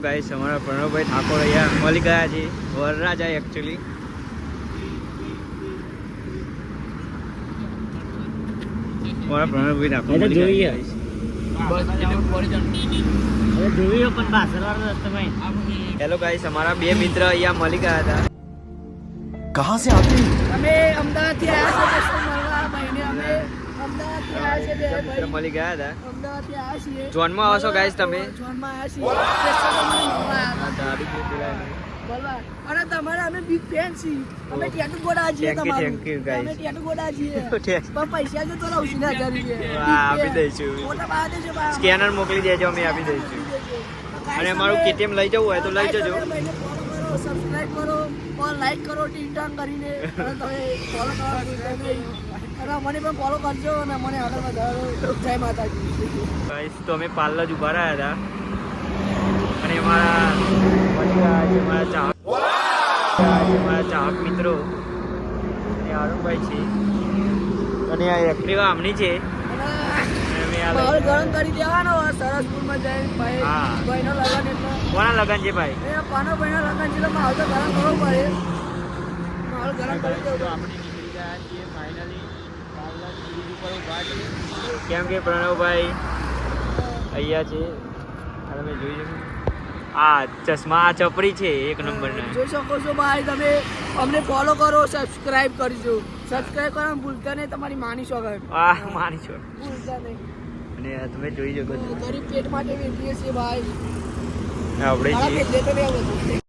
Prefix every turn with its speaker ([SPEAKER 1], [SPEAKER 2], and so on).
[SPEAKER 1] Guys અમારા પ્રણવભાઈ ઠાકોર અહીંયા મળી ગયા છે વરરાજા એકચ્યુઅલી અમારા પ્રણવભાઈ ઠાકોર મળી ગયા હેલો ગાઈસ અમારા બે મિત્ર અહીંયા મળી ગયા હતા
[SPEAKER 2] कहाँ से आते हैं
[SPEAKER 3] અમે અમદાવાદથી આવ્યા છે મળવા ભાઈને અમે અમદાવાદથી આવ્યા છે બે
[SPEAKER 1] મિત્ર
[SPEAKER 3] ભાઈ
[SPEAKER 1] મળી ગયા હતા
[SPEAKER 3] અમદાવાદથી આવ્યા છીએ
[SPEAKER 1] જોનમાં આવો છો ગાઈસ તમે
[SPEAKER 3] જોનમાં આવ્યા છીએ સ્પેશિયલ અમને મળવા આવ્યા હતા.
[SPEAKER 1] તારીખ પેલા
[SPEAKER 3] બોલવા અને તમારા અમે બિગ ફેન છીએ અમે ટેટુ ગોડા છીએ
[SPEAKER 1] Thank you,
[SPEAKER 3] તમારું
[SPEAKER 1] thank you, guys.
[SPEAKER 3] અમે ટેટુ ગોડા છીએ
[SPEAKER 1] Thank-
[SPEAKER 3] પણ પૈસા જો તો લાવશું ને 1000 રૂપિયા
[SPEAKER 1] હા, આપી દઈશું.
[SPEAKER 3] મોટા બહાર દેજો બહાર.
[SPEAKER 1] સ્કેનર મોકલી દેજો અમે આપી દઈશું અને અમારું KTM લઈ જવું હોય તો લઈ જજો
[SPEAKER 3] સબસ્ક્રાઇબ કરો ઓર લાઈક કરો ટીંટાંગ કરીને અને તમે ફોલો કરવાનું ભૂલતા નહીં. અને મને પણ ફોલો કરજો અને મને આગળ વધારો. જય માતાજી.
[SPEAKER 1] ગાઈસ તો અમે પાર્લર જ ઉભા રહ્યા હતા અને અમારા મળી ગયા છે અમારા ચાહક મિત્રો અને અરુણભાઈ છે અને આ એક્ટિવા આમની છે અને અમે આ
[SPEAKER 3] માહોલ ગરમ કરી દેવાનો સરસપુરમાં જઈને ભાઈ
[SPEAKER 1] હા.
[SPEAKER 3] ભાઈનો લગન એટલે
[SPEAKER 1] કોના લગન છે ભાઈ
[SPEAKER 3] એ પાનો ભાઈનો લગન છે એટલે માહોલ તો ગરમ કરવો પડે. માહોલ ગરમ કરી દેવો.
[SPEAKER 1] આપણે નીકળી ગયા છીએ ફાઇનલી પાર્લર બ્રિજ ઉપર ઉભા છીએ કેમ કે પ્રણવભાઈ અહીંયા છે આ તમે જોઈ શકો આ ચશ્મા આ ચપરી છે એક નંબરના
[SPEAKER 3] જોઈ શકો છો ભાઈ તમે અમને ફોલો કરો સબસ્ક્રાઇબ કરજો સબસ્ક્રાઇબ કરવાનું ભૂલતા નહીં તમારી માની સોગંદ
[SPEAKER 1] આ માની છો
[SPEAKER 3] ભૂલતા નહીં.
[SPEAKER 1] અને આ તમે જોઈ શકો છો
[SPEAKER 3] ગરીબ પેટ માટે વેચીએ છીએ ભાઈ
[SPEAKER 1] આપણે
[SPEAKER 3] મારા
[SPEAKER 1] છીએ
[SPEAKER 3] પેટ લેતો નહીં આવતું.